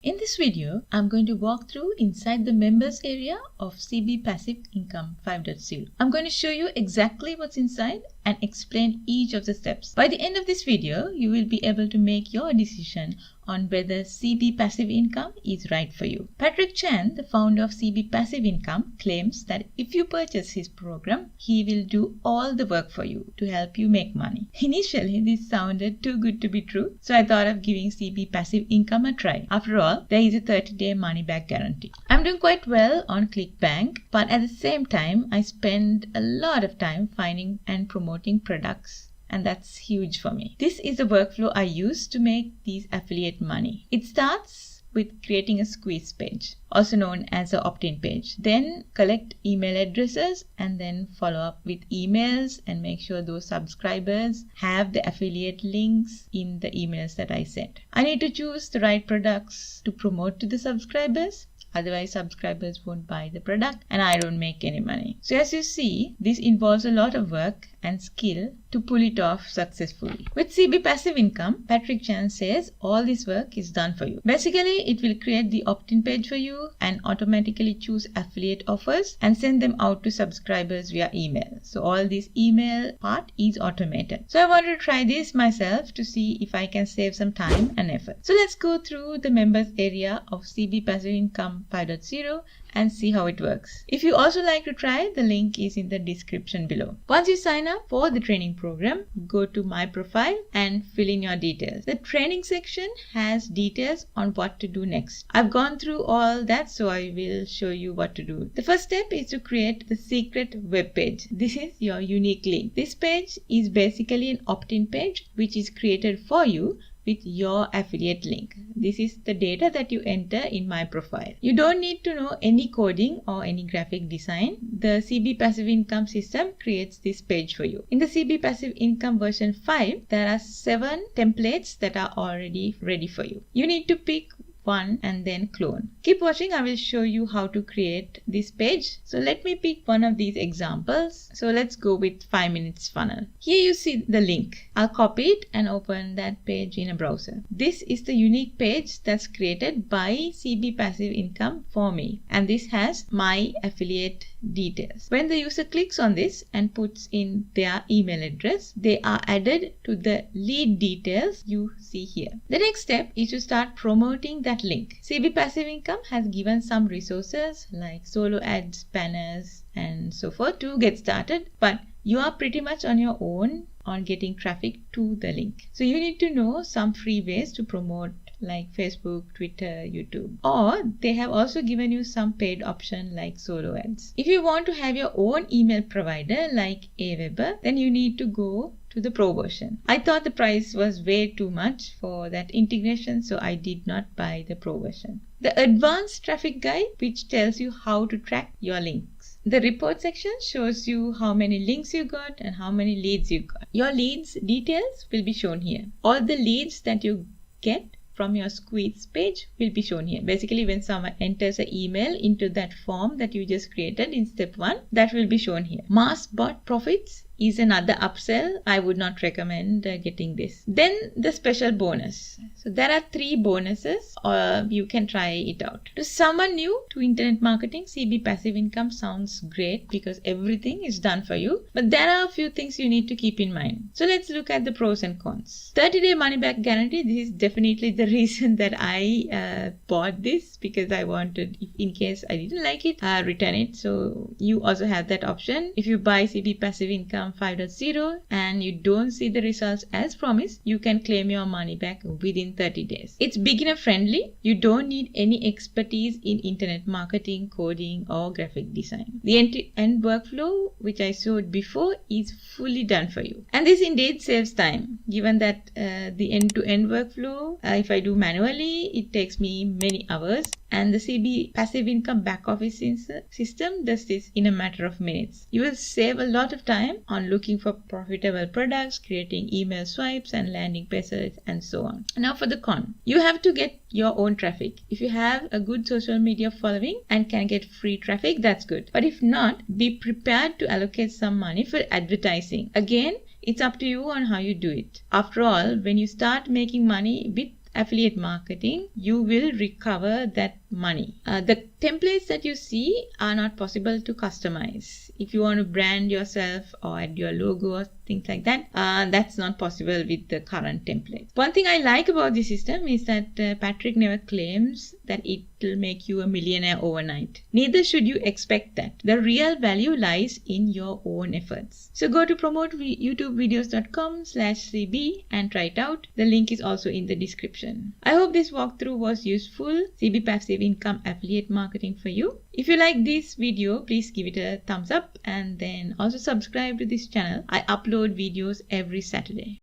In this video, I'm going to walk through inside the members area of CB Passive Income 5.0. I'm going to show you exactly what's inside and explain each of the steps. By the end of this video, you will be able to make your decision on whether CB Passive Income is right for you. Patrick Chan, the founder of CB Passive Income, claims that if you purchase his program, he will do all the work for you to help you make money. Initially, this sounded too good to be true, so I thought of giving CB Passive Income a try. After all, there is a 30-day money-back guarantee. I'm doing quite well on ClickBank, but at the same time, I spend a lot of time finding and promoting products, and that's huge for me. This is the workflow I use to make these affiliate money. It starts with creating a squeeze page, also known as an opt-in page. Then collect email addresses and then follow up with emails and make sure those subscribers have the affiliate links in the emails that I sent. I need to choose the right products to promote to the subscribers. Otherwise, subscribers won't buy the product and I don't make any money. So as you see, this involves a lot of work and skill to pull it off successfully. With CB Passive Income, Patrick Chan says all this work is done for you. Basically, it will create the opt-in page for you and automatically choose affiliate offers and send them out to subscribers via email. So all this email part is automated. So I want to try this myself to see if I can save some time and effort. So let's go through the members area of CB Passive Income 5.0 and see how it works. If you also like to try, the link is in the description below. Once you sign up for the training program, go to my profile and fill in your details. The training section has details on what to do next. I've gone through all that, so I will show you what to do. The first step is to create the secret web page. This is your unique link. This page is basically an opt-in page which is created for you with your affiliate link. This is the data that you enter in my profile. You don't need to know any coding or any graphic design. The CB Passive Income system creates this page for you. In the CB Passive Income version 5, there are 7 templates that are already ready for you. You need to pick one and then clone. Keep watching, I will show you how to create this page. So let me pick one of these examples. So let's go with 5 minutes funnel. Here you see the link. I'll copy it and open that page in a browser. This is the unique page that's created by CB Passive Income for me. And this has my affiliate details. When the user clicks on this and puts in their email address, they are added to the lead details you see here. The next step is to start promoting that link. CB Passive Income has given some resources like solo ads, banners, and so forth to get started, but you are pretty much on your own on getting traffic to the link. So you need to know some free ways to promote like Facebook, Twitter, YouTube. Or they have also given you some paid option like solo ads. If you want to have your own email provider like Aweber, then you need to go to the pro version. I thought the price was way too much for that integration, so I did not buy the pro version. The advanced traffic guide, which tells you how to track your links. The report section shows you how many links you got and how many leads you got. Your leads details will be shown here. All the leads that you get from your squeeze page will be shown here. Basically, when someone enters an email into that form that you just created in step 1, that will be shown here. Mass bot profits is another upsell. I would not recommend getting this. Then the special bonus. So there are 3 bonuses, or you can try it out. To someone new to internet marketing, CB Passive Income sounds great because everything is done for you. But there are a few things you need to keep in mind. So let's look at the pros and cons. 30-day money back guarantee. This is definitely the reason that I bought this, because I wanted, if in case I didn't like it, return it. So you also have that option. If you buy CB Passive Income 5.0 and you don't see the results as promised, you can claim your money back within 30 days. It's beginner friendly. You don't need any expertise in internet marketing, coding, or graphic design. The end-to-end workflow, which I showed before, is fully done for you. And this indeed saves time, given that the end-to-end workflow, if I do manually, it takes me many hours. And the CB Passive Income back office system does this in a matter of minutes. You will save a lot of time on looking for profitable products, creating email swipes and landing pages, and so on. Now for the con. You have to get your own traffic. If you have a good social media following and can get free traffic, that's good. But if not, be prepared to allocate some money for advertising. Again, it's up to you on how you do it. After all, when you start making money with affiliate marketing, you will recover that money. The templates that you see are not possible to customize. If you want to brand yourself or add your logo or things like that, that's not possible with the current template. One thing I like about this system is that Patrick never claims that it will make you a millionaire overnight. Neither should you expect that. The real value lies in your own efforts. So go to promoteYouTubeVideos.com/CB and try it out. The link is also in the description. I hope this walkthrough was useful. CB Passive Income Affiliate Marketing for you. If you like this video, please give it a thumbs up and then also subscribe to this channel. I upload videos every Saturday.